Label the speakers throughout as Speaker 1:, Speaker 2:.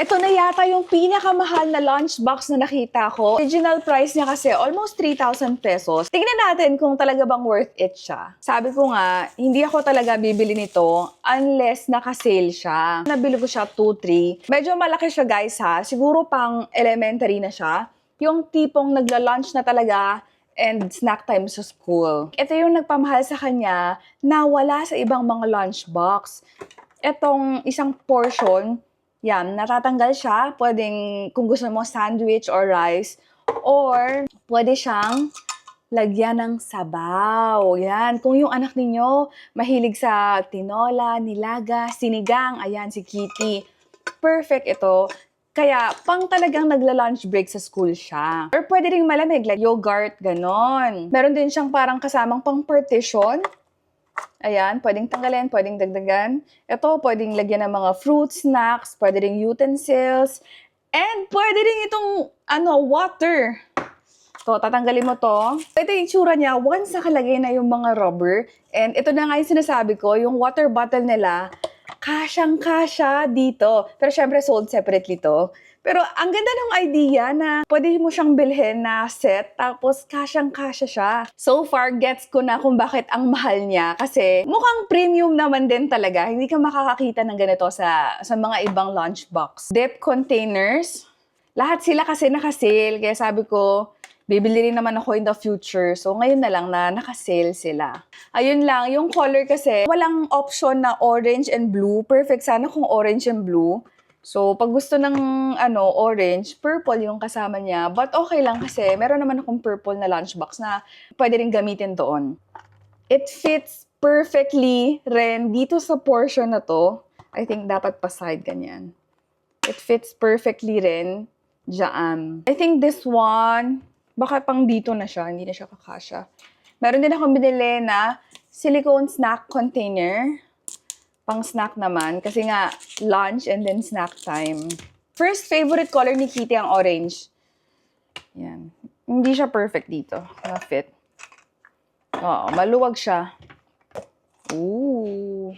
Speaker 1: Ito na yata yung pinakamahal na lunchbox na nakita ko. Original price niya kasi almost 3,000 pesos. Tingnan natin kung talaga bang worth it siya. Sabi ko nga, hindi ako talaga bibili nito unless naka-sale siya. Nabili ko siya 2-3. Medyo malaki siya guys ha. Siguro pang elementary na siya. Yung tipong nagla-lunch na talaga and snack time sa school. Ito yung nagpamahal sa kanya na wala sa ibang mga lunchbox. Etong isang portion, yan, natatanggal siya. Pwedeng, kung gusto mo, sandwich or rice. Or, pwede siyang lagyan ng sabaw. Yan. Kung yung anak ninyo mahilig sa tinola, nilaga, sinigang, ayan, si Kitty. Perfect ito. Kaya, pang talagang nagla-lunch break sa school siya. Or pwede rin malamig, like yogurt, ganon. Meron din siyang parang kasamang pang partition. Ayan, pwedeng tanggalin, pwedeng dagdagan. Ito, pwedeng lagyan ng mga fruit snacks, pwede ring utensils, and pwede rin itong, water. To, tatanggalin mo to. Ito yung itsura niya, once nakalagay na yung mga rubber, and ito na nga yung sinasabi ko, yung water bottle nila, kasyang-kasya dito. Pero syempre, sold separately to. Pero ang ganda ng idea na pwede mo siyang bilhin na set, tapos kasyang-kasya siya. So far, gets ko na kung bakit ang mahal niya. Kasi mukhang premium naman din talaga. Hindi ka makakakita ng ganito sa mga ibang lunchbox. Dip containers. Lahat sila kasi nakasale. Kaya sabi ko, bibili rin naman ako in the future. So ngayon na lang na nakasale sila. Ayun lang, yung color kasi, walang option na orange and blue. Perfect sana kung orange and blue. So, pag gusto ng orange, purple yung kasama niya. But okay lang kasi meron naman akong purple na lunchbox na pwede rin gamitin doon. It fits perfectly rin dito sa portion na to. I think dapat pa side ganyan. It fits perfectly rin dyan. I think this one, baka pang dito na siya, hindi na siya kakasya. Meron din akong binili na silicone snack container. Pang snack naman, kasi nga, lunch and then snack time. First favorite color ni Kitty ang orange. Yan. Hindi siya perfect dito. Na-fit. Oo, maluwag siya. Ooh.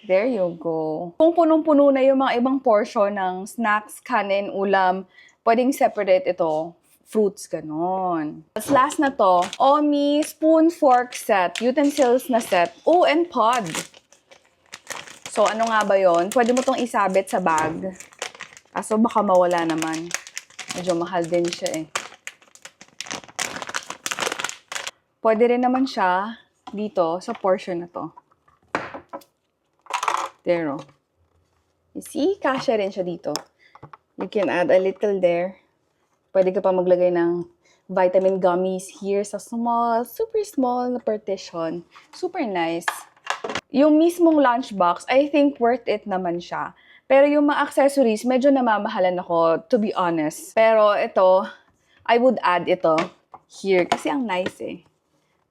Speaker 1: There you go. Kung punong-puno na yung mga ibang portion ng snacks, kanin, ulam, pwedeng separate ito. Fruits, ganon. Last na to, Omi spoon fork set. Utensils na set. Oh, and pod. So, ano nga ba yon? Pwede mo tong isabit sa bag. Kaso baka mawala naman. Medyo mahal din siya eh. Pwede rin naman siya dito sa portion na to. There, oh. You see? Kasya rin siya dito. You can add a little there. Pwede ka pa maglagay ng vitamin gummies here sa small, super small na partition. Super nice. Yung mismong lunchbox, I think worth it naman siya. Pero yung mga accessories, medyo namamahalan ako, to be honest. Pero ito, I would add ito here kasi ang nice eh.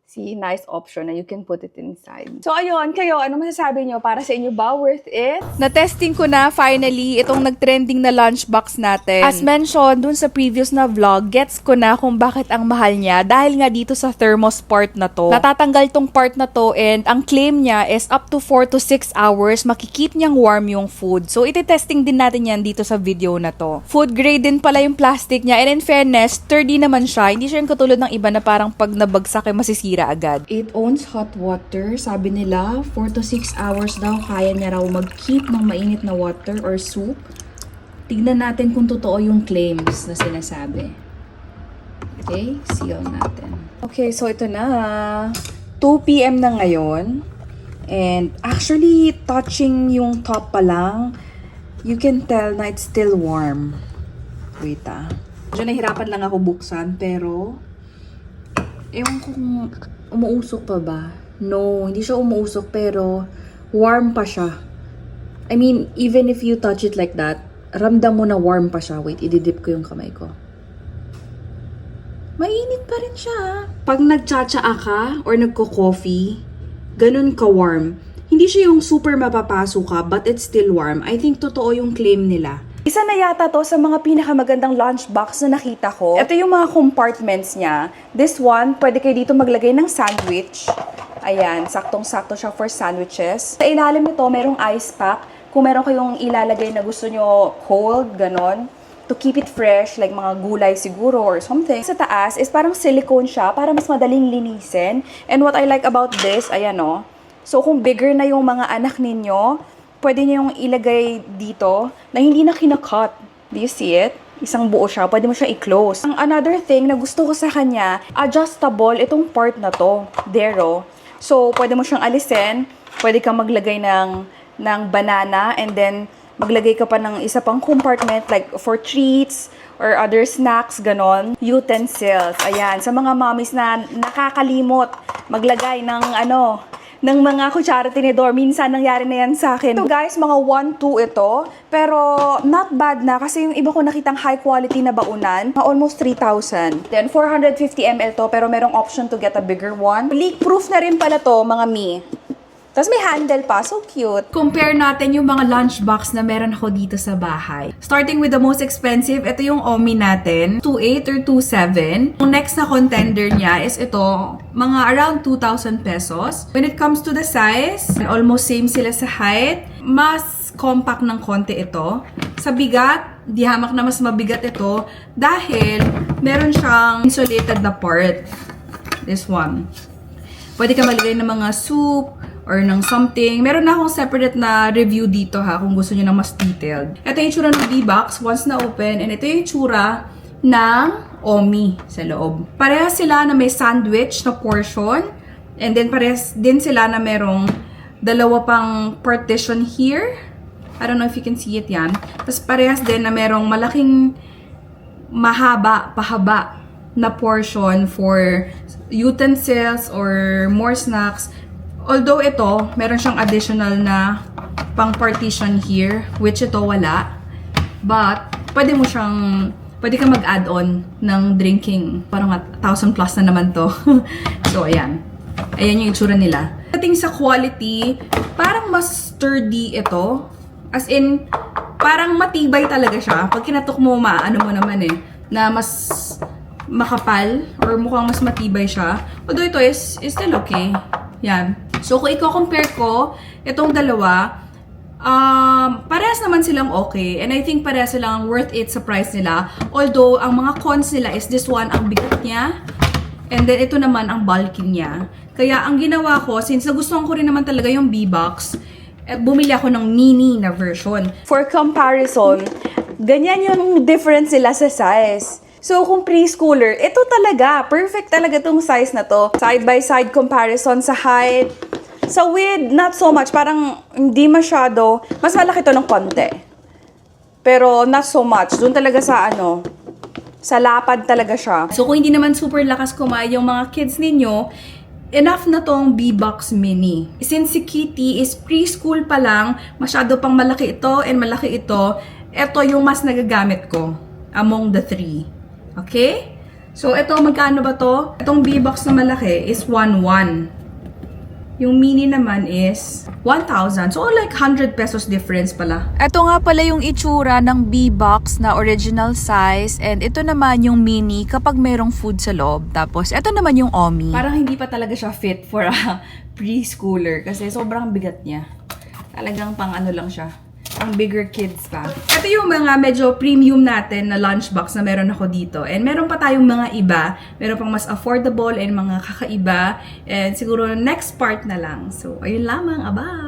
Speaker 1: See, nice option na you can put it inside. So ayun, kayo, ano masasabi nyo? Para sa inyo ba, worth it? Na-testing ko na finally itong nag-trending na lunchbox natin. As mentioned dun sa previous na vlog, gets ko na kung bakit ang mahal niya dahil nga dito sa thermos part na to. Natatanggal tong part na to and ang claim niya is up to 4 to 6 hours makikip niyang warm yung food. So iti-testing din natin yan dito sa video na to. Food grade din pala yung plastic niya and in fairness, sturdy naman siya. Hindi siya yung katulad ng iba na parang pag nabagsak ay masisira agad. 8 ounce hot water. Sabi nila, 4 to 6 hours daw kaya niya raw mag-keep ng mainit na water or soup. Tignan natin kung totoo yung claims na sinasabi. Okay, seal natin. Okay, so ito na. 2 p.m. na ngayon. And actually, touching yung top pa lang, you can tell na it's still warm. Wait Medyo nahirapan lang ako buksan, pero ewan ko kung umuusok pa ba? No, hindi siya umuusok pero warm pa siya. I mean, even if you touch it like that, ramdam mo na warm pa siya. Wait, ididip ko yung kamay ko. Mainit pa rin siya. Pag nagtsatsaa ka or nagko-coffee, ganun ka-warm. Hindi siya yung super mapapaso ka, but it's still warm. I think totoo yung claim nila. Isa na yata to sa mga pinakamagandang lunchbox na nakita ko. Ito yung mga compartments niya. This one, pwede kayo dito maglagay ng sandwich. Ayan, saktong-sakto siya for sandwiches. Sa ilalim nito, merong ice pack. kung meron kayong ilalagay na gusto nyo cold, ganon, to keep it fresh, like mga gulay siguro or something. Sa taas is parang silicone siya para mas madaling linisin. And what I like about this, ayan o. So kung bigger na yung mga anak ninyo, pwede nyo yung ilagay dito na hindi na kinakat. Do you see it? Isang buo siya, pwede mo siya i-close. Ang another thing na gusto ko sa kanya, adjustable itong part na to. There, oh. So, pwede mo siyang alisin. Pwede kang maglagay ng banana and then maglagay ka pa ng isa pang compartment like for treats or other snacks, ganon. Utensils. Ayan, sa mga mommies na nakakalimot maglagay ng mga kutsara tinidor. Minsan nangyari na yan sa akin. So guys, mga 1-2 ito. Pero not bad na kasi yung iba ko nakitang high quality na baunan, almost 3,000. Then 450 ml to pero merong option to get a bigger one. Leak proof na rin pala to, mga mi. Tapos may handle pa. So cute. Compare natin yung mga lunchbox na meron ako dito sa bahay. Starting with the most expensive, ito yung Omi natin. 2.8 or 2.7. Yung next na contender niya is ito, mga around 2,000 pesos. When it comes to the size, almost same sila sa height. Mas compact ng konti ito. Sa bigat, di hamak na mas mabigat ito dahil meron siyang insulated na part. This one. Pwede ka maglagay ng mga soup, or ng something. Meron na akong separate na review dito ha, kung gusto niyo na mas detailed. Ito yung tsura ng B-Box once na open, and ito yung tsura ng Omi sa loob. Parehas sila na may sandwich na portion, and then parehas din sila na merong dalawa pang partition here. I don't know if you can see it yan. Tapos parehas din na merong malaking pahaba na portion for utensils or more snacks. Although ito, meron siyang additional na pang partition here, which ito wala. But, pwede ka mag-add-on ng drinking. Parang 1,000 plus na naman to. So, ayan. Ayan yung itsura nila. Pagdating sa quality, parang mas sturdy ito. As in, parang matibay talaga siya. Pag kinatok mo, maano mo naman na mas makapal or mukhang mas matibay siya. Although ito is still okay. Yan. So, kung i-compare ko, itong dalawa, parehas naman silang okay. And I think parehas silang worth it sa price nila. Although, ang mga cons nila is this one, ang bigat niya. And then, ito naman, ang bulky niya. Kaya, ang ginawa ko, since nagustuhan ko rin naman talaga yung B-Box, bumili ako ng mini na version. For comparison, ganyan yung difference nila sa size. So, kung preschooler, ito talaga, perfect talaga tong size na to. Side-by-side comparison sa height. Sa width, not so much. Parang hindi masyado. Mas malaki to ng konti. Pero not so much. Doon talaga sa lapad talaga siya. So, kung hindi naman super lakas kumain yung mga kids ninyo, enough na tong B-Box Mini. Since si Kitty is preschool pa lang, masyado pang malaki ito and malaki ito, ito yung mas nagagamit ko among the three. Okay? So, ito, magkano ba to? Itong B-Box na malaki is 1,100. Yung mini naman is 1,000. So, like 100 pesos difference pala.
Speaker 2: Ito nga pala yung itsura ng B-Box na original size. And ito naman yung mini kapag mayroong food sa loob. Tapos, ito naman yung Omi.
Speaker 1: Parang hindi pa talaga siya fit for a preschooler. Kasi sobrang bigat niya. Talagang pang ano lang siya. Ang bigger kids pa. Ito yung mga medyo premium natin na lunchbox na meron ako dito. And meron pa tayong mga iba. Meron pang mas affordable and mga kakaiba. And siguro next part na lang. So, ayun lamang. Aba!